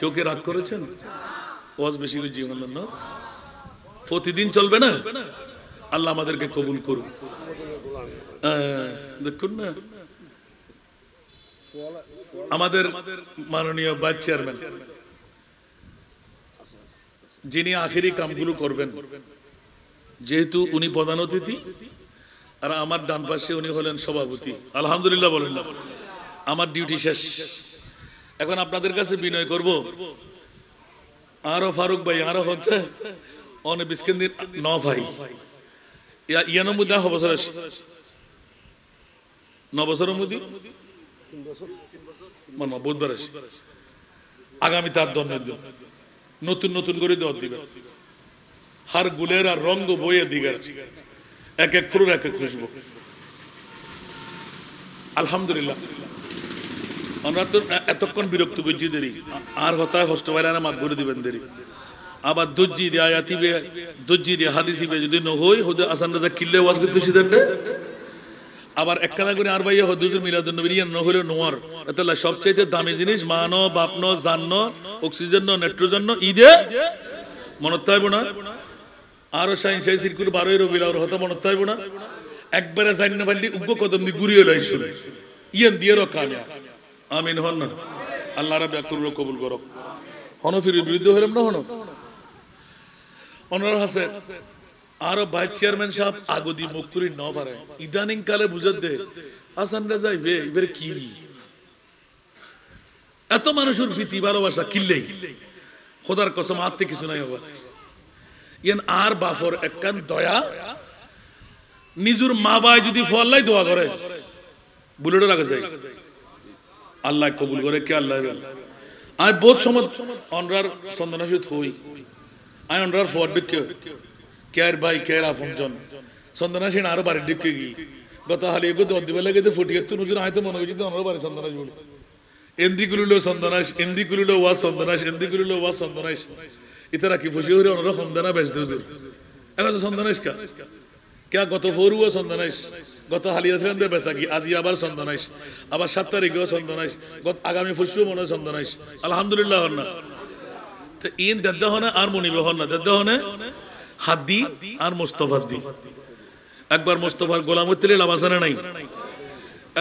কেউ কে রাগ করেছেন? ওয়াজ বেশি করে জীবন না প্রতিদিন চলবে না। আল্লাহ আমাদেরকে কবুল করুন। দেখুন না আমাদের মাননীয় ভাইস চেয়ারম্যান যিনি আখেরি কামগুলো করবেন, যেহেতু উনি প্রধান অতিথি আর আমার ডান পাশে উনি হলেন সভাপতি। আলহামদুলিল্লাহ বলেন না। আমার ডিউটি শেষ। এখন আপনাদের কাছে বিনয় করব, আরো ফারুক ভাই আরো হচ্ছে অনেক বিস্কেন্দির ন ভাই ইয়ানো মুদা বছর 9 বছরের মধ্যে বুধবার আগামী তার দন্ডের দিন নতুন নতুন করে দেওয়ার দিবে হার গুলের আর রঙ বইয়ের দিকে এক এক ফুলের এক এক খুশবো। আলহামদুলিল্লাহ আমরা তো এতক্ষণ বিরক্ত করছি দেরি আর হতায় কষ্ট পাইলে না মাত করে দিবেন দেরি আবার দজ্জি দিয়ে আয়াতিবে দজ্জি দিয়ে হাদিসিবে যদি নহই হদে আসান রাজা কিল্লে ওয়াজ করতে সিদ্ধান্তে আবার একখানা করে আর ভাইয়া হদুজুর মিলাদুন নবী ন হলে নোয়ার এতলা সবচাইতে দামি জিনিস মানো বাপনো জান্ন অক্সিজেন নাইট্রোজেন ঈদে মনত থাকবো না। আরো সাইন্স সিরকুল 12 রবিউল আউয়াল হতা মনত থাকবো না। একবারে জানি না পারলি উগ্র কদম দি ঘুরিয়ে লই শুনে ইয়ান দিয়ে কামিয়া আমিন হন না। আল্লাহ রাব্বুল করুল কবুল করো। হনফির বিরুদ্ধে হলাম না হনো অনার হাসে আরো ভাইস চেয়ারম্যান সাহেব আগদি মুখ করি ন পারে ইদানিং কালে বুঝাত দে হাসান রে যাইবে এবারে কি এত মানুষের প্রীতি ভালোবাসা কিল্লেই খোদার কসম আত্মে কিছু নাই হবে ইয়ান আর বাফর একখান দয়া নিজুর মা বাই যদি ফল্লাই দোয়া করে বুলেটও লাগে যায় আল্লাহ কবুল করে কে আল্লাহ আই বহুত সময় অনরার সন্তানাসিত হই আই অনরার ফর দিকে কেয়ার ভাই কেয়ার আপনজন সন্তানাসীন আরো বাড়ির দিকে গিয়ে গত হালি এগো দন্দিবে লাগে ফুটিয়ে তো নজর হয়তো মনে হয়েছে অনর বাড়ি সন্তানাস বলে এন্দি কুলিল সন্তানাস এন্দি কুলিল ওয়া সন্তানাস এন্দি কুলিল ওয়া সন্তানাস ইতারা কি ফুসি হরে অনর সন্তানা বেচ দেউছে এখন সন্তানাস কা क्या गत फरुआ सन्दानाइस गत हालिया सेंदे बेतागी আজি আবার সন্দানাইস আবার 7 তারিখেও সন্দানাইস গত আগামী ফুসু মনে সন্দানাইস আলহামদুলিল্লাহ হন্না তো ইন দাদা হনে আর মনিবে হন্না দাদা হনে হাদি আর মুস্তাফা দি একবার মুস্তাফার গোলাম হইতে লাবাসানা নাই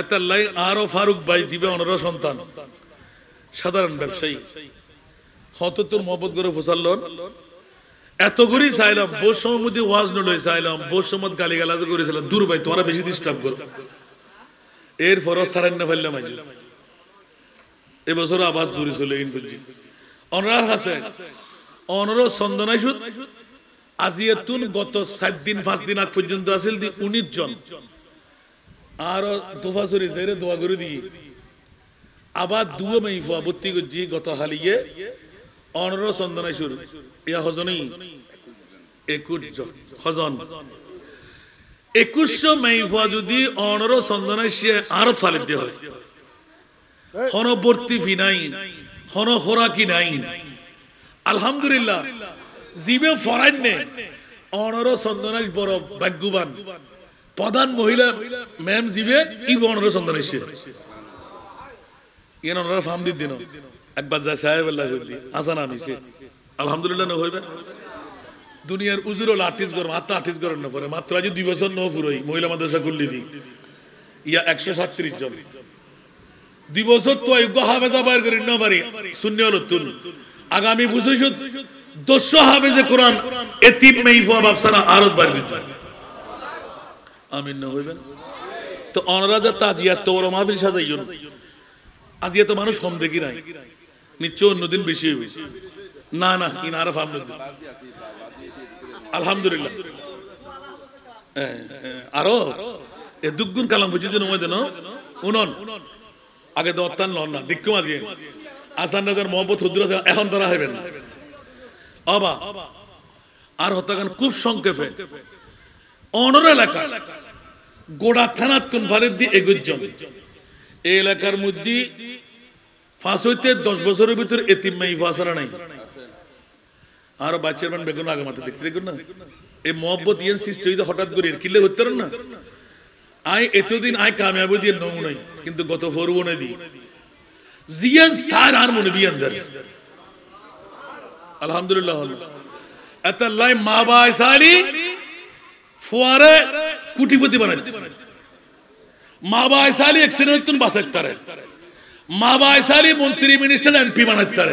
এতাল্লাই আরো ফারুক ভাই জিবে অনর সন্তান সাধারণ ব্যবসায়ী হততুর মোহাম্মদ করে ফুসাল্লন এত করি চাইলাম বোর সময় মধ্যে ওয়াজ নলই চাইলাম বোর সময় গালিগালাজ করেছিলাম দূর ভাই তোমরা বেশি ডিস্টার্ব কর এরপরও সারান্না ফেললাম আজ এবছর আবার দূরে চলে ইনফুজি অনরার হাসে অনর সন্দনাইসুদ আজিয়াতুন গত 7 দিন 5 দিন আগ পর্যন্ত আছিল দি 19 জন আর দোফাসরি জেরে দোয়া করে দি আবার দুও মেইফা ভর্তি করছি গত হালিয়ে অনর সন্দনাইসুর ইয়া হজনী 21 জন হজন 2100 মেইফা যদি অনর সন্দনাইসে আরো ফালিত দিয়ে হয় হনবর্তী ফি নাই হন খোরাকি নাই আলহামদুলিল্লাহ জিবে ফরাইনে অনর সন্দনাইস বড় ভাগ্যবান প্রধান মহিলা ম্যাম জিবে ইব অনর সন্দনাইসে ইন অনর ফাম দি দিন একবার যা সাহেব আল্লাহ কইলি আসান আমিছে আলহামদুলিল্লাহ ন হইবে দুনিয়ার উজুরল আর্টিস্ট গর মাত্র আর্টিস্ট গর না পরে মাত্র আজ 2 বছর ন ফুরই মহিলা মাদ্রাসা খুললি দি ইয়া 137 জন 2 বছর তো আইগ হাফেজা বাইর করি না পারি শূন্য হলো তুল আগামী বুঝইছ 200 হাফেজে কোরআন এতিম মেইফা বাপসানা আরত বাইর করতে আমিন ন হইবে তো অনরাজা তাজিয়া তোর মাহফিল সাজাইও আজিয়া তো মানুষ কম দেখি নাই নিশ্চয় অন্যদিন বেশি হইবে না না ইনারা ফাম আলহামদুলিল্লাহ আরো এ দুগুণ কালাম বুঝি দিন ওই দেন উনন আগে তো অত্যান লন না দিক্কু মাঝে আসান রাজার মোহাম্মদ হুদ্দুর আছে এখন ধরা হইবে না অবা আর হত্যাকাণ্ড খুব সংক্ষেপে অনর এলাকা গোড়া থানা তুনফারের দি 21 জন এই এলাকার মধ্যে 5 হইতে 10 বছরের ভিতর এতিম মেইফা আসারা নাই আর বাচ্চার বেগুন আগে মাথা দেখতে দেখুন না এই মোহব্বত ইয়ান সৃষ্টি হইতে হঠাৎ করে কিল্লে হইতে না আই এতদিন আই কামিয়াবি দিয়ে নমুনাই কিন্তু গত ফরবনে দি জিয়ান সার আর মনে বিয়ান ধরে আলহামদুলিল্লাহ এত লাই মা বাই সালি ফুয়ারে কুটিপতি বানাইতে মা বাই সালি এক্সিডেন্ট বাঁচাইতে মা বাই সালি মন্ত্রী মিনিস্টার এমপি বানাইতে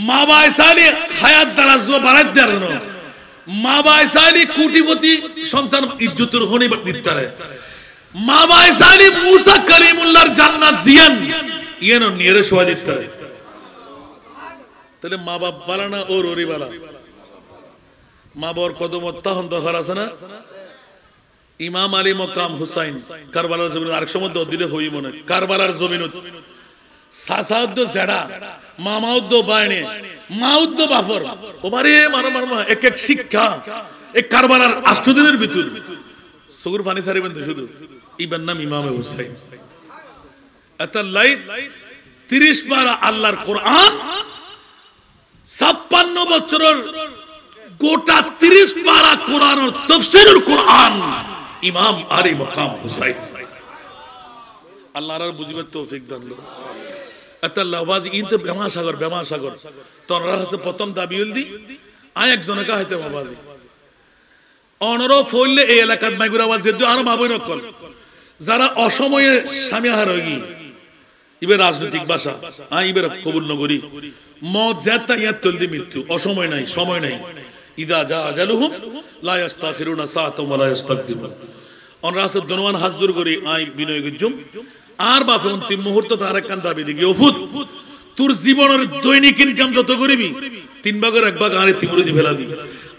মা বাই সালি হায়াত দারাজ বানাইতে মা বাই সালি কুটিপতি সন্তান ইজ্জতের খনি দিতে মা বাই সালি মুসা কালিমুল্লাহর জান্নাত জিয়ান ইয়েন নিয়ে শোয়া দিতে তাহলে মা বাপ বালা না ওর ওরি বালা মা বাবার কদম তাহন দরকার আছে না ইমাম আলী মকাম হুসাইন কারবালার জমিন আরেক সময় দিলে হই মনে কারবালার জমিন সাসাউদ্দ জেডা মামাউদ্দ বাইনে মাউদ্দ বাফর ওমারে মারমা এক এক শিক্ষা এই কারবালার 8 দিনের ভিতর সুগুর ফানি সারিবেন তো শুধু ইবার নাম ইমাম হুসাইন এত লাই 30 পারা আল্লাহর কোরআন 56 বছরের গোটা 30 পারা কোরআনের তাফসীরুল কোরআন ইমাম আলী মকাম হুসাইন আল্লাহর বুঝিবার তৌফিক দান করুন আল্লাহ বাজি ইনতে বেমা সাগর তোরা কাছে প্রথম দাবি হলদি আয় একজনে কা হইতে বাবাজি অনর ফইলে এই এলাকাত মাইগুরা আওয়াজ যেতে আর মাবই নকল যারা অসময়ে স্বামী হার হই ইবে রাজনৈতিক ভাষা ইবে কবুল নগরী মত জাতা ইয়া তলদি মৃত্যু অসময় নাই সময় নাই ইদা জা আজালুহুম লা ইস্তাখিরুনা সাআতাম ওয়া লা ইস্তাকদিমুন অনরা আছে দনওয়ান হাজুর করি আই বিনয় গুজুম আর বাপে অন্তিম মুহূর্ত তার কান দাবি দিগি ওফুত তোর জীবনের দৈনিক ইনকাম যত করিবি 3 ভাগের 1 ভাগ আরে তিমুরে দি ফেলাবি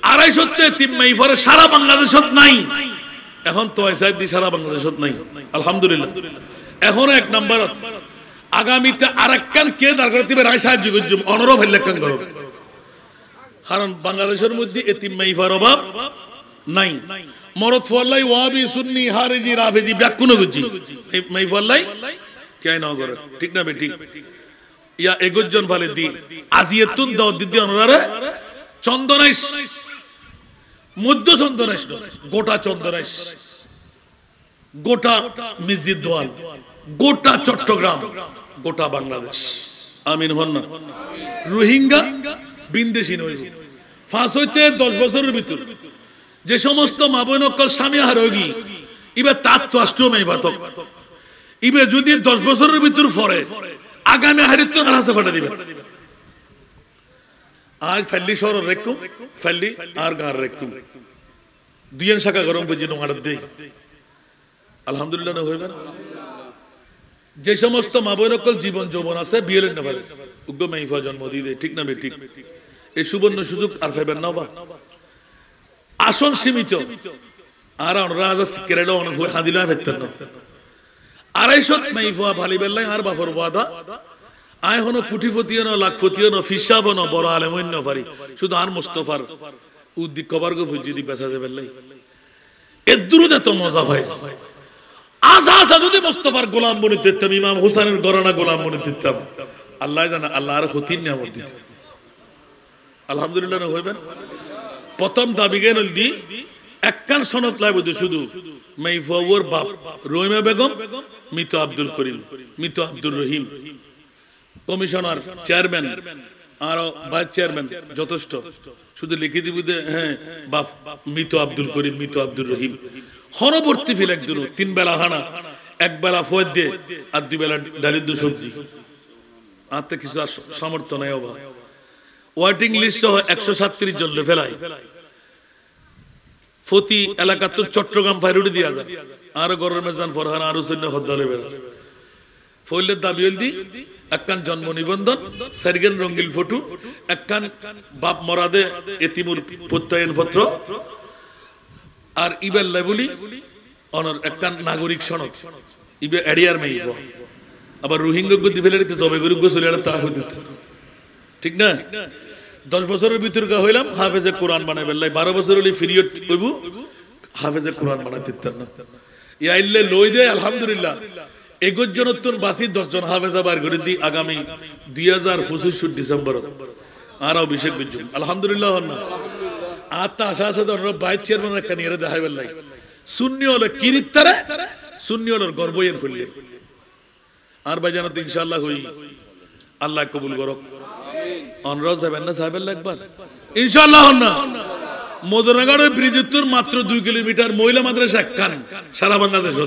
250 তে তিম মাই পরে সারা বাংলাদেশত নাই এখন তো আইসাই দি সারা বাংলাদেশত নাই আলহামদুলিল্লাহ এখন এক নাম্বার আগামীতে আরেকখান কে দাঁড় করে দিবে রায় সাহায্য করজুম অনরো ফেললেখান করো কারণ বাংলাদেশের মধ্যে এতিম মাইফার অভাব নাই মরদ ফল্লাই ওয়াবি সুন্নি হারিজি রাফেজি ব্যাকুনো গুজি মাইফল্লাই কে না করে ঠিক না বে ঠিক ইয়া এগজন ফালে দি আজিয়াতুন দাও দিদি অনরারে চন্দনাইশ মধ্য চন্দনাইশ গোটা চন্দনাইশ গোটা মসজিদ দোয়াল গোটা চট্টগ্রাম গোটা বাংলাদেশ আমিন হন না রোহিঙ্গা বিন্দেশী নয় 5 হইতে 10 বছরের ভিতর যে সমস্ত মা বোন অকল স্বামী হারোগী ইবে তার তো অষ্টমে বাতক ইবে যদি 10 বছরের ভিতর পরে আগামী হারিত আর হাসে ফাটা দিবে আজ ফাল্লি শহর রেকুম ফাল্লি আর গার রেকুম দুইয়ের শাখা গরম পর্যন্ত মারাত দেই আলহামদুলিল্লাহ না হইবে যে সমস্ত মা বোন অকল জীবন যৌবন আছে বিয়েলেন না পারে উগ্র মাইফা জন্ম দিয়ে ঠিক না বে ঠিক এই সুবর্ণ সুযোগ আর পাইবেন না বা আসন সীমিত আর রাজা কেরেলা অনেক হাদিলা ফেরতেন না 250 মাইফা ভালি বেল্লাই আর বাফর ওয়াদা আয় হনো কুটিপতিও না লাখপতিও না ফিসাবও না বড় আলেম হইন না পারি শুধু আর মুস্তাফার উদ্দি কবার গো ফুজি বেচা দে বেল্লাই এদুরুদে তো মজা ভাই আজা যদি মুস্তাফার গোলাম বনে দিতাম ইমাম হুসাইনের গরানা গোলাম বনে দিতাম আল্লাহ জানে আল্লাহর হতিন নিয়ামত দিত আলহামদুলিল্লাহ না হইবেন প্রথম দাবি গেল দি একখান সনদ লাইব শুধু মাইফাওয়ার বাপ রহিমা বেগম মৃত আব্দুল করিম মৃত আব্দুর রহিম কমিশনার চেয়ারম্যান আর ভাইস চেয়ারম্যান যথেষ্ট শুধু লিখে দিবি হ্যাঁ বাপ মৃত আব্দুল করিম মৃত আব্দুর রহিম হরবর্তী ফিল একদিন 3 বেলা হানা 1 বেলা ফয়েদ দে আর 2 বেলা দারিদ্র সবজি আর তো কিছু সামর্থ্য নাই অভাব ওয়েটিং লিস্ট সহ 137 জন ফেলাই ফতি এলাকা তো চট্টগ্রাম ফাইরুডি দিয়া যায় আর গরর মেজান ফরহান আর হুসেন হদ্দালে বেলা ফইলের দাবি হলদি একখান জন্ম নিবন্ধন সার্গেন রঙ্গিল ফটো একখান বাপ মরাদে এতিমুর প্রত্যয়ন পত্র আর ইবেল লেবুলি অনর একখান নাগরিক সনদ ইবে এডিয়ার মেইফ আবার রোহিঙ্গা গদি ফেলে দিতে জবে গরিব গোসলে তা হইতে ঠিক না 10 বছরের ভিতর গা হইলাম হাফেজে কোরআন বানাই বেল্লাই 12 বছর হলি পিরিয়ড কইবো হাফেজে কোরআন বানাইতে না ইয়া ইল্লে লই দে আলহামদুলিল্লাহ 21 জন নতুন বাসি 10 জন হাফেজা বার করে দি আগামী 2025 ডিসেম্বর আর অভিষেক বিজুম আলহামদুলিল্লাহ না আতা আশা আছে তো ভাইস চেয়ারম্যান একটা নিয়ে দেখাই বেল্লাই সুন্নি হলো কিরিতারে সুন্নি হলো গর্বয়ের করলে আর ভাই জানাতে ইনশাআল্লাহ হই আল্লাহ কবুল করুক অনরাও যাবেন না সাহেবের একবার ইনশাআল্লাহ না মদনগর ব্রিজের মাত্র 2 কিলোমিটার মহিলা মাদ্রাসা একখান সারা বাংলাদেশ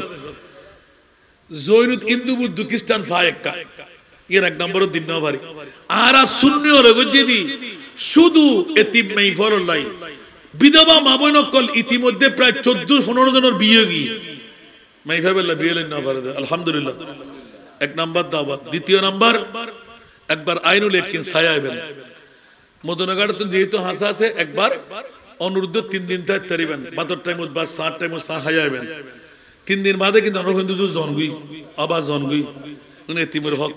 জৈনুত হিন্দু বুদ্ধ খ্রিস্টান ফায়েক্কা এর এক নম্বর দিন না পারি আর শূন্য রগজিদি শুধু এতিম মেই ফরলাই বিধবা মা বোন কল ইতিমধ্যে প্রায় 14-15 জনের বিয়ে গিয়ে মাইফাবেল্লা বিয়ে না পারে আলহামদুলিল্লাহ এক নাম্বার দাওয়াত দ্বিতীয় নাম্বার একবার আইনুল একিন ছায়া আইবেন মদনগর যেহেতু হাসা আছে একবার অনুরুদ্ধ 3 দিন থাকতে পারিবেন বাতর টাইম বা 7 টাইম সা হায়া আইবেন 3 দিন বাদে কিন্তু আমরা কিন্তু জনগুই আবার জনগুই এতিমের হক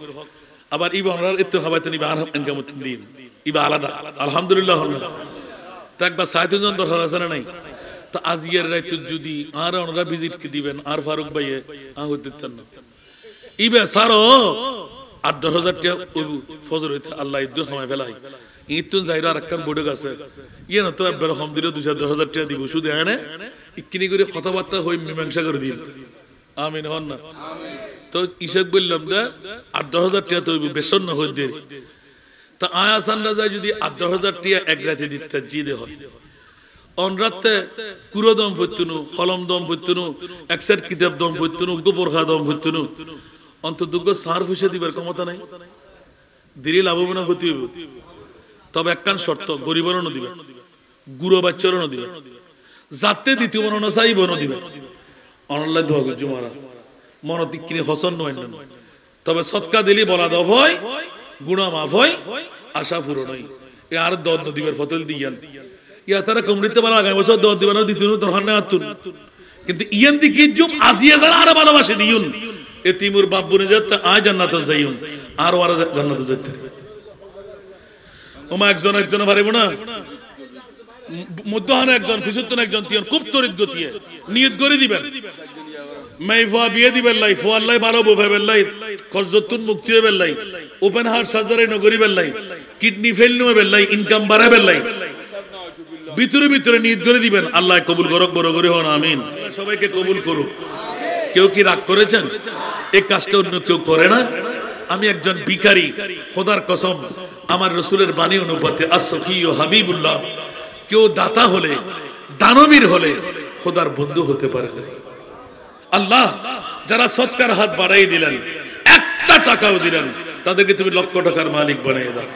আবার ইবা আমরা এত খাবাইতে নিবা আর ইনকাম 3 দিন ইবা আলাদা আলহামদুলিল্লাহ তো একবার 7 জন দরকার আছে না নাই তো আজিয়ার রাইত যদি আর ওনারা ভিজিট কি দিবেন আর ফারুক ভাইয়ে আহুত দিতেন না ইবে সারো 8-10,000 টাকা ফজর হইতে আল্লাহ ইদ্দুর সময় ফেলাই ইতুন যাইরা রাক্কান বড় গেছে ইয়ে না তো একবার কম দিলে 200-10,000 টাকা দিব শুধু এনে ইকিনি করে কথাবার্তা হই মীমাংসা করে দিন আমিন হন না তো ইশাক বললাম দা 8-10,000 টাকা তো বেসন না হই দে তা আয়াসান রাজা যদি 8-10,000 টাকা এক রাতে দিতে জিদে হয় অনরাতে কুরো দম পড়তুনু কলম দম পড়তুনু একসেট কিতাব দম পড়তুনু গোবরখা দম পড়তুনু অন্তদুগ্গ সার ফুসে দিবার ক্ষমতা নাই দিলি লাভবান হতে হইব তবে একখান শর্ত গরিবরও দিবে গুরু বাচ্চারও দিবে যাতে দ্বিতীয় মননা চাইব না দিবে অনলাই দোয়া করছি মারা মনতি কিনে হসন নয় তবে সৎকা দিলি বলা দফ হয় গুণা মাফ হয় আশা পুরো নয় এ আর দদ নদীবের ফতল দিয়ান ইয়া তারা কমরিতে বলা আগামী বছর দদ দিবানো দ্বিতীয় দরকার নেই আতুন কিন্তু ইয়ান দিকে জুম আজিয়া যারা আর ভালোবাসে দিউন এতিমুর বাপ বনে যেতে আয় জান্নাত যাইউন আর ওরা জান্নাত যেতে ওমা একজন পারিব না মধ্যহানে একজন ফিসুত্তন একজন তিয়ন খুব তরিত গতিয়ে নিয়ত করে দিবেন মাইফা বিয়ে দিবেন লাই ফো আল্লাহ ভালো বুফাবেন লাই খরজতুন মুক্তি হবেন লাই ওপেন হার্ট সার্জারি নগরিবেন লাই কিডনি ফেল নবেন লাই ইনকাম বাড়াবেন লাই ভিতরে নিয়ত করে দিবেন আল্লাহ কবুল করুক বড় করে হন আমিন সবাইকে কবুল করুক কেউ কি রাগ করেছেন এই কাজটা অন্য কেউ করে না আমি একজন ভিখারি খোদার কসম আমার রাসূলের বাণী অনুপাতে as-সফি ও হাবিবুল্লাহ কেউ দাতা হলে দানবীর হলে খোদার বন্ধু হতে পারে না আল্লাহ যারা সৎকার হাত বাড়াই দিলেন একটা টাকাও দিলেন তাদেরকে তুমি লক্ষ টাকার মালিক বানিয়ে দাও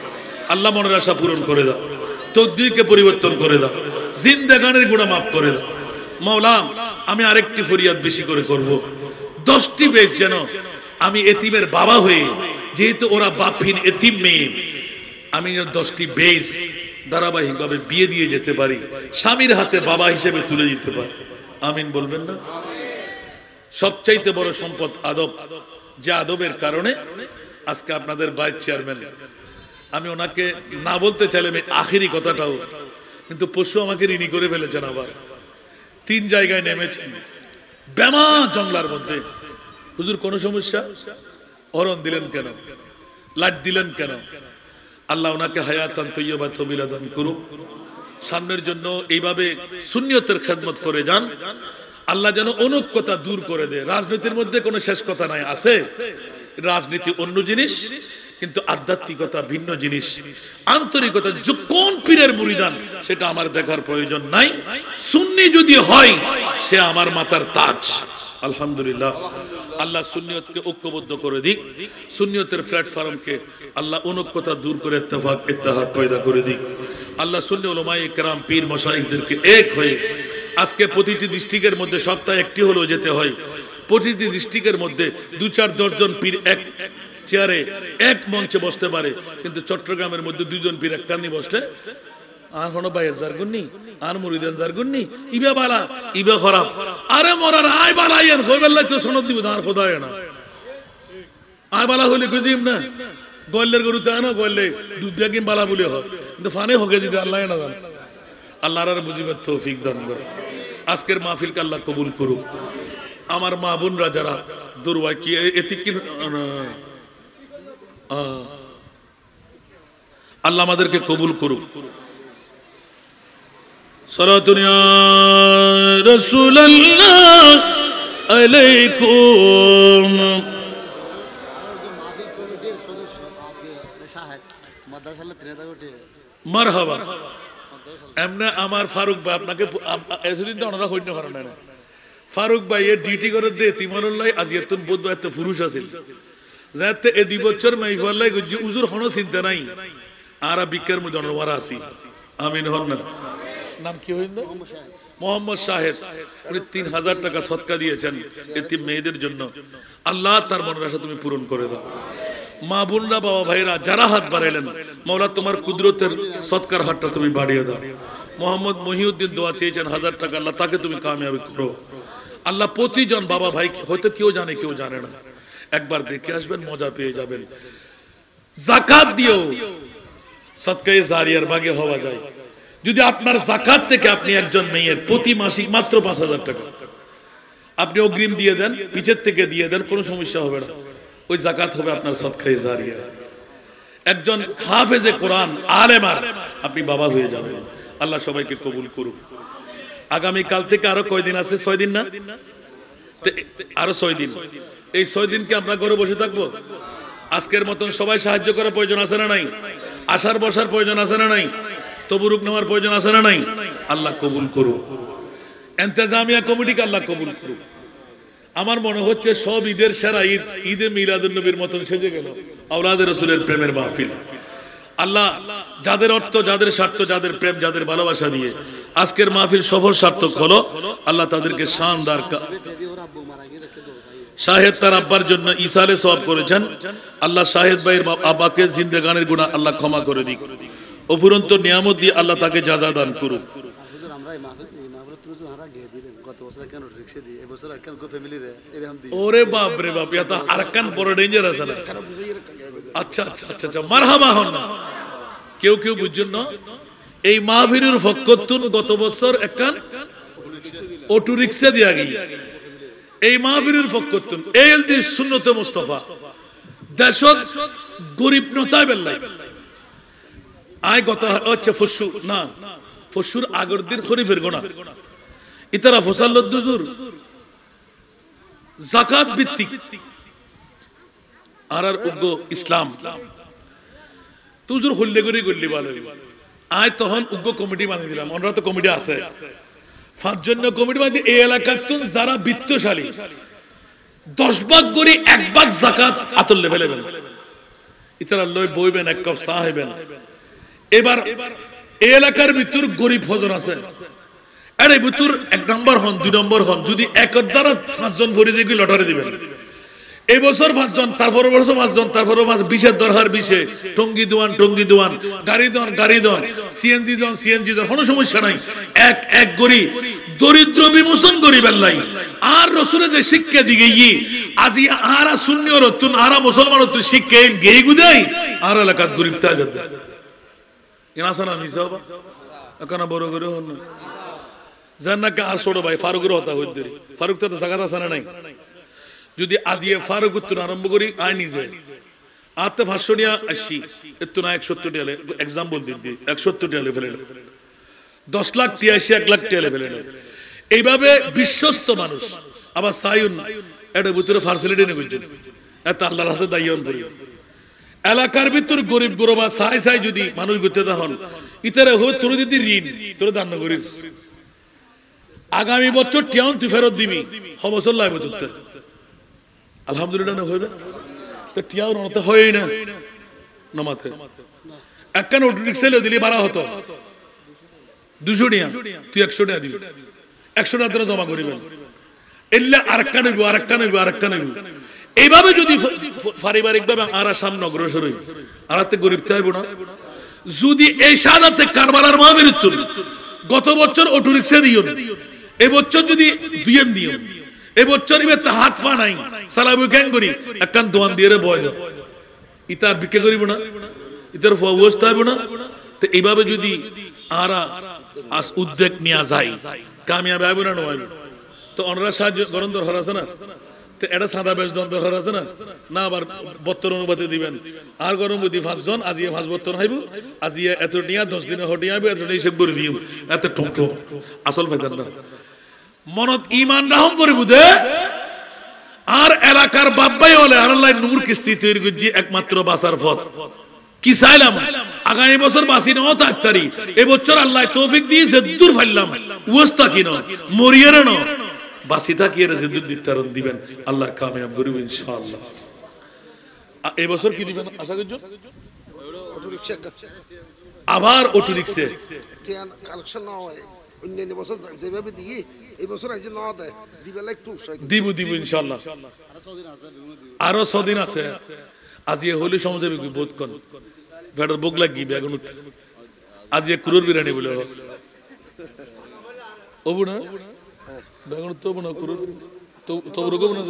আল্লাহ মনের আশা পূরণ করে দাও তকদীরকে পরিবর্তন করে দাও জিন্দেগানির গুনাহ maaf করে দাও মাওলা আমি আরেকটি ফরিয়াদ বেশি করে করব 10টি বেশ যেন আমি এতিমের বাবা হয়ে যেহেতু ওরা বাপহীন এতিম মেয়ে আমি 10টি বেশ ধারাবাহিকভাবে বিয়ে দিয়ে যেতে পারি স্বামীর হাতে বাবা হিসেবে তুলে দিতে পারি আমিন বলবেন না সবচাইতে বড় সম্পদ আদব যে আদবের কারণে আজকে আপনাদের ভাইস চেয়ারম্যান আমি ওনাকে না বলতে চাইলাম আখেরি কথাটাও কিন্তু পশু আমাকে ঋণী করে ফেলেছেন আবার 3 জায়গায় নেমেছেন বেমা জঙ্গলার মধ্যে হুজুর কোন সমস্যা হরণ দিলেন কেন লাট দিলেন কেন আল্লাহ ওনাকে হায়াতান তৈয়বা তবিলা দান করুক সামনের জন্য এইভাবে সুন্নিয়তের খেদমত করে যান আল্লাহ যেন অনৈক্যতা দূর করে দেয় রাজনীতির মধ্যে কোনো শেষ কথা নাই আছে রাজনীতি অন্য জিনিস কিন্তু আধ্যাত্মিকতা ভিন্ন জিনিস আন্তরিকতা কোন পীরের মুরিদান সেটা আমার দেখার প্রয়োজন নাই সুন্নি যদি হয় সে আমার মাথার তাজ আলহামদুলিল্লাহ আল্লাহ সুন্নিয়তকে ঐক্যবদ্ধ করে দিক সুন্নিয়তের প্ল্যাটফর্মকে আল্লাহ অনৈক্যতা দূর করে ইত্তেহাদ পয়দা করে দিক আল্লাহ সুন্নি উলামায়ে কেরাম পীর মাশায়েখদেরকে এক হয়ে আজকে প্রতিটি ডিস্ট্রিক্টের মধ্যে সপ্তাহে একটি হলেও যেতে হয় প্রতিটি ডিস্ট্রিক্টের মধ্যে 2-4-10 জন পীর এক চেয়ারে এক মঞ্চে বসতে পারে কিন্তু চট্টগ্রামের মধ্যে 2 জন পীর এক কান্নি বসলে আর কোনো বাইয়ের জারগুন্নি আর মুরিদান জারগুন্নি ইবা বালা ইবা খারাপ আরে মরার আয় বালা ইয়ার কইবেল্লাই তো সনদ দিব আর খোদা হয় না আয় বালা হইলে কইজিম না গল্লের গরুতে আনা গল্লে দুধ দেখিম বালা বলে হয় কিন্তু ফানে হকে যদি আল্লাহ না জানে আল্লাহর আর বুঝিবার তৌফিক দান করে আজকের মাহফিলকে আল্লাহ কবুল করুক আমার মা বোনরা যারা দুর্বাই কি এতি কি আল্লাহ আমাদেরকে কবুল করুক সালাতুন ইয়া রাসূলুল্লাহ আলাইকুম মারহাবা এমনে আমার ফারুক ভাই আপনাকে এতদিন তো ওনারা হইন্য কারণ না ফারুক ভাই এর ডিউটি করে দে তিমারুল্লাহ আজিয়াতুন বোধ এত পুরুষ আছিল যাতে এই 2 বছর মাইফাল্লাহ গুজি উজুর হনো চিন্তা নাই আর বিকের মধ্যে ওনারা আছি আমিন হন না নাম কি হইল মোহাম্মদ শাহেদ উনি 3000 টাকা সদকা দিয়েছেন এতিম মেয়েদের জন্য আল্লাহ তার মনের আশা তুমি পূরণ করে দাও মা বোনরা বাবা ভাইরা যারা হাত বাড়াইলেন মাওলা তোমার কুদরতের সদকার হাতটা তুমি বাড়িয়ে দাও মোহাম্মদ মহিউদ্দিন দোয়া চেয়েছেন 1000 টাকা আল্লাহ তাকে তুমি কামিয়াবি করো আল্লাহ প্রতিজন বাবা ভাই হয়তো কেউ জানে কেউ জানে না একবার দেখে আসবেন মজা পেয়ে যাবেন যাকাত দিও সদকায়ে জারিয়ার ভাগে হওয়া যায় যদি আপনার যাকাত থেকে আপনি একজন মেয়ের প্রতি মাসিক মাত্র 5000 টাকা আপনি অগ্রিম দিয়ে দেন পিছের থেকে দিয়ে দেন কোনো সমস্যা হবে না ওই যাকাত হবে আপনার সদকায়ে জারিয়া একজন হাফেজে কোরআন আলেমার আপনি বাবা হয়ে যাবেন আল্লাহ সবাইকে কবুল করুক আগামী কাল থেকে আরো কয়দিন আছে 6 দিন না আরো 6 দিন এই 6 দিন কি আমরা ঘরে বসে থাকবো আজকের মতন সবাই সাহায্য করার প্রয়োজন আছে না নাই আশার বসার প্রয়োজন আছে না নাই তবরুক নেওয়ার প্রয়োজন আছে না নাই আল্লাহ কবুল করুক ইন্তেজামিয়া কমিটিকে আল্লাহ কবুল করুক আমার মনে হচ্ছে সব ঈদের সেরা ঈদ ঈদে মিলাদুন নবীর মতন সেজে গেল আওলাদে রাসূলের প্রেমের মাহফিল আল্লাহ যাদের অর্থ যাদের স্বার্থ যাদের প্রেম যাদের ভালোবাসা দিয়ে আজকের মাহফিল সফল সার্থক হলো আল্লাহ তাদেরকে শানদার শাহেদ তার আব্বার জন্য ইসালে সওয়াব করেছেন আল্লাহ শাহেদ ভাইয়ের আব্বাকে জিন্দেগানের গুনাহ আল্লাহ ক্ষমা করে দিক অফুরন্ত নিয়ামত দিয়ে আল্লাহ তাকে জাযা দান করুক ওরে বাপ রে বাপ এটা আরকান বড় ডেঞ্জার আছে না আচ্ছা আচ্ছা আচ্ছা আচ্ছা মারহাবা হন না কেউ কেউ বুঝছেন না এই মাহফিলের ফকতুন গত বছর একখান অটো রিকশা দিয়া গই এই মাহফিলের ফকতুন এলদি সুন্নতে মুস্তাফা দেশত গরিব নতায় বেল্লাই আয় গত আচ্ছা ফসু না ফসুর আগর দিন খরিফের গোনা ইতারা ফসাল্লত দুজুর যাকাত ভিত্তিক আর উগ্র ইসলাম তুজুর হল্লে করে গল্লি ভালো আয় তখন উগ্র কমিটি বানিয়ে দিলাম ওনারা তো কমিটি আছে 5 জন কমিটি বানিয়ে এই এলাকার যারা বিত্তশালী 10 ভাগ করে 1 ভাগ যাকাত আতল লেভেলেবেন ইতারা লয় বইবেন এক কাপ চা হইবেন এবার এই এলাকার ভিতর গরিব হজন আছে আরে ভিতর 1 নম্বর হন 2 নম্বর হন যদি একর দ্বারা 5 জন ভরে দিয়ে লটারি দিবেন এই বছর 5 জন তারপর বছর 5 জন তারপর 20 এর দরকার 20 টঙ্গি দোয়ান গাড়ি দন সিএনজি দন কোনো সমস্যা নাই এক গরি দরিদ্র বিমোচন গরিব আল্লাহ আর রাসূলের যে শিক্ষা দিগে আজি আরা সুন্নি রতুন আরা মুসলমান রতুন শিক্ষা গেই গুদাই আর এলাকাত গরিব তাজাদ ইনাসানা মিসাবা একানা বড় করে হন জান্নাকে আর ছোট ভাই ফারুকের হতা হইতে ফারুক তো জায়গা আছে না নাই যদি আজিয়ে ফারুক উত্তর আরম্ভ করি আই নিজে আতে 500 টাকা 80 এত না 170 টাকা एग्जांपल দিই 170 টাকা ফেলে 10 লাখ 1 লাখ টাকা ফেলে এইভাবে বিশ্বস্ত মানুষ আবার সায়ুন এটা ভিতরে ফ্যাসিলিটি নেই বুঝছেন এত আল্লাহর কাছে দাইয়ন করি এলাকার ভিতর গরিব গরবা সাই যদি মানুষ গতে হন ইতারে হয় তোর দিদি ঋণ তোর দান করি আগামী বছর টিয়ান তুই ফেরত দিবি বছর লাগবে তোরতে আলহামদুলিল্লাহ না হইবে তো টিয়াও নতে হয় না নমাতে একখান অটো রিকশা দিলি ভাড়া হতো 200 টাকা তুই 100 টাকা দিবি 100 টাকা ধরে জমা করিবেন এল্লা আরেকখান হইব এইভাবে যদি পারিবারিক ভাবে আরা সামনে অগ্রসর হই আরাতে গরিব চাইব না যদি এই সাদাতে কারবালার মাহফিল চল গত বছর অটো রিকশা দিও এই বছর যদি দুইয়েন দিও এই বছর ইবে হাত পা নাই সালাবু কেন করি একখান দোয়ান দিয়ে রে বয় দাও ইতার বিক্রি করিব না ইতার অবস্থা হইব না তো এইভাবে যদি আরা আস উদ্যোগ নেওয়া যায় কামিয়াব হইব না নয় তো অনরা সাহায্য গরম দরকার আছে না তো এটা সাদা বেশ দরকার আছে না না আবার 72 অনুপাতে দিবেন আর গরম বুদ্ধি 5 জন আজিয়ে 72 হইব আজিয়ে এত টিয়া 10 দিনে হটিয়া হবে এত হিসাব করে দিও এত ঠক আসল ফায়দা না মনত ঈমান রাহম করে বুঝে আর এলাকার বাপ ভাই হলে আল্লাহ নূর কিস্তি তৈরি করছি একমাত্র বাসার পথ কি চাইলাম আগামী বছর বাসি 9 তারিখ এই বছর আল্লাহ তৌফিক দিয়েছে দূর ফাইলাম ওয়াস্তা কিন মরিয়ারে ন বাসি থাকিয়ে জিদ্দুর দিতারন দিবেন আল্লাহ কামিয়াব করবে ইনশাআল্লাহ এই বছর কি দিবেন আশা করছো অটো রিকশা আবার অটো রিকশা ট্রেন কালেকশন না হয় অন্যান্য বছর যেভাবে দিই এই বছর আজ না দেয় দিবেলা একটু দিব ইনশাআল্লাহ আরো 6 দিন আছে আজ এ হলি সমাজে বোধ কোন ভেড়ার বুক লাগি বেগুন আজ এ কুরুর বিরিয়ানি বলে ওবু না বেগুন তো বনা কুরুর তো রকম না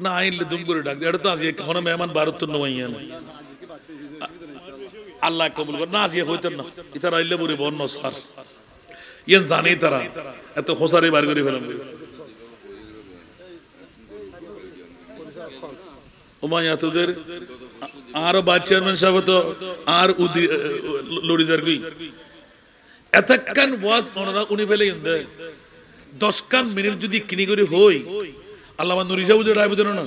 না আইলে দুম করে ডাক এটা তো আজ এখন মেহমান ভারত তো নয়াইয়া না আল্লাহ কবুল কর না আজ হইতেন না ইতারা আইলে বলি বন্য সার ইয়েন জানি তারা এত খোসারে বার করে ফেলাম ওমায়া তোদের আর ভাইস চেয়ারম্যান সাহেব তো আর লড়িজার গই এতক্ষণ ওয়াজ ওনারা উনি ফেলে 10 কান মিনিট যদি কিনি করে হই আল্লাহ নুরি সাহেব যে ডাইব দেন না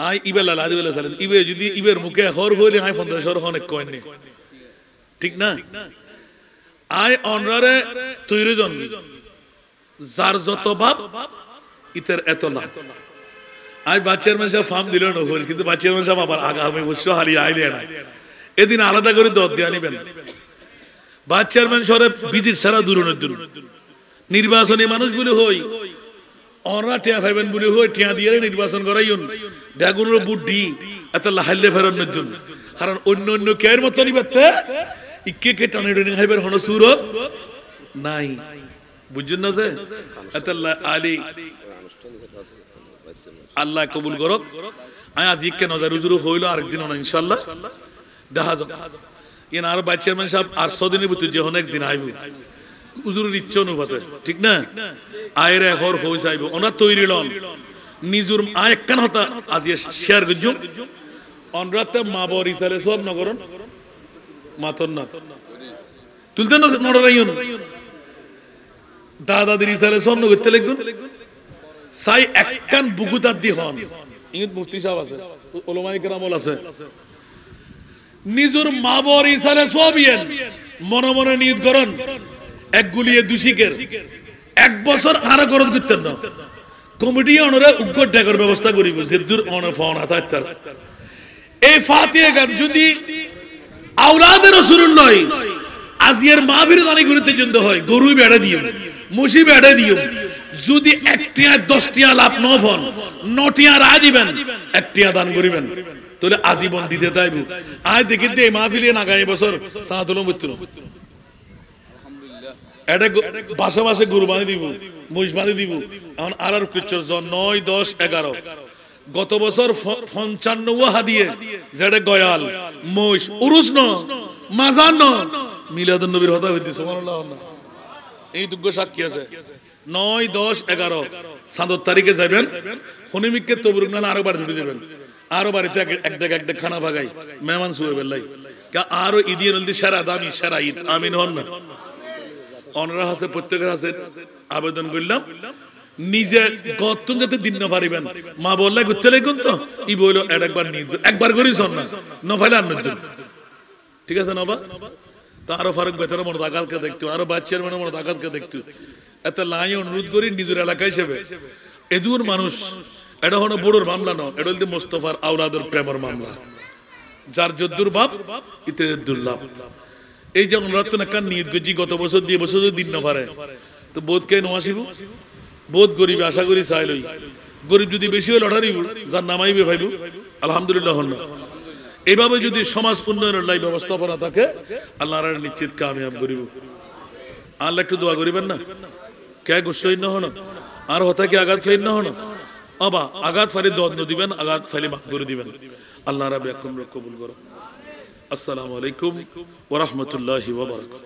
আই ইবেলা লাদিবেলা সালেন ইবে যদি ইবের মুখে হর হইলে আই 15 অনেক কয়েন নে ঠিক না আই অনরারে তৈরি জন যার যত বাপ ইতের এত লাভ আই বাচ্চার মানুষ ফার্ম দিল না হল কিন্তু বাচ্চার মানুষ আবার আগামী বছর হারিয়ে আইলে না এদিন আলাদা করে দর দিয়ে আনিবেন বাচ্চার মানুষরে বিজির সারা দূরনের দূর নির্বাচনী মানুষগুলো হই অনরা টিয়া ফাইবেন বলে হই টিয়া দিয়ে নির্বাচন করাইন বেগুনের বুদ্ধি এত লাহাইলে ফেরন নতুন কারণ অন্য অন্য কেয়ের মতো নিবাতে ইকে কে টানে টানে খাইবেন হন সুর নাই বুঝছেন না যে এত আলী আল্লাহ কবুল করক আয় আজ ইকে নজর উজুরু হইলো আরেকদিন না ইনশাআল্লাহ দেখা যাক ইন আর ভাইস চেয়ারম্যান সাহেব আর 100 দিনের ভিতর যে অনেক দিন আইব উজুরের ইচ্ছা অনুপাতে ঠিক না আয়রে হর হই যাইব ওনা তৈরি লন নিজুর আয় কান হতা আজ শেয়ার গজুম অনরাতে মা বর ইসালে সব নগরন মাতন না তুলতেন না নড়াইন দাদা দিন ইসালে সব নগরতে লাগুন সাই একখান বুকুতার দি হন ইংত মুফতি সাহেব আছে ওলামায়ে কেরামল আছে নিজুর মা বর ইসালে সব ইয়েন মনে মনে নিয়ত করেন এক গুলিয়ে দুশিকের এক বছর আর খরচ করতেন না কমিটি অনরা উগ্র ডেকর ব্যবস্থা করিব যেদুর অন ফোন আতার এই ফাতিহা গান যদি আওলাদের রাসূলুল্লাহ আজিয়ের মাহফিল দানি করিতে জন্য হয় গরু বেড়া দিও মুসি বেড়া দিও যদি একটিয়া 10টিয়া লাভ ন ফোন 9টিয়া রাজ দিবেন একটিয়া দান করিবেন তাহলে আজীবন দিতে তাইব আয় দেখিতে এই মাহফিলে আগামী বছর সাহাতুল মুত্তু এটা বাসা বাসে গরু বাঁধি দিব মহিষ বাঁধি দিব এখন আর কিছু 9 10 11 গত বছর 55 হাদিয়ে যেটা গয়াল মহিষ উরুস ন মাজান ন মিলাদুন নবীর হতা হইতে সুবহানাল্লাহ এই দুগ্গ সাক্ষী আছে 9 10 11 7 তারিখে যাবেন হনিমিককে তবরুক না আরো বার ঢুকে যাবেন আরো বাড়িতে একটা খানা ভাগাই মেহমান শুয়ে বেলাই কা আরো ঈদিয়ে নলদি সারা দামি সারা ঈদ আমিন হন না অনরা হাসে প্রত্যেকের হাসে আবেদন করলাম নিজে গতন যাতে দিন না পারিবেন মা বললে ঘুরতে লাগুন তো ই বইল একবার নিয়ে একবার করিস না নফাইলে আর নতুন ঠিক আছে নবা তো আরো ফারুক বেতার মনে আগালকে দেখতো আরো বাচ্চার মনে আগালকে দেখতো এত লাই অনুরোধ করি নিজের এলাকা হিসেবে এদুর মানুষ এটা হলো বড়োর মামলা ন এটা হল মোস্তফার আওলাদের প্রেমের মামলা যার যদ্দুর বাপ ইতে দুর্লাভ এই যে অনুরাত্তন একটা নিয়ত গজি গত বছর দিয়ে বছর দিন না পারে তো বোধ কে নওয়াসিব বোধ গরিব আশা করি চাইলই গরিব যদি বেশি হয় লটারি যার নামাইবে ভাইব আলহামদুলিল্লাহ হন না এইভাবে যদি সমাজ উন্নয়নের লাই ব্যবস্থাপনা থাকে আল্লাহ নিশ্চিত কামিয়াব করিব আল্লাহ একটু দোয়া করিবেন না কে গোসই না হন আর হতা কি আঘাত ফাইন না হন অবা আঘাত ফালি দন্ড দিবেন আঘাত ফালি মাফ করে দিবেন আল্লাহ রাব্বি কবুল করো আসসালামু আলাইকুম ওয়া রাহমাতুল্লাহি ওয়া বারাকাতুহু।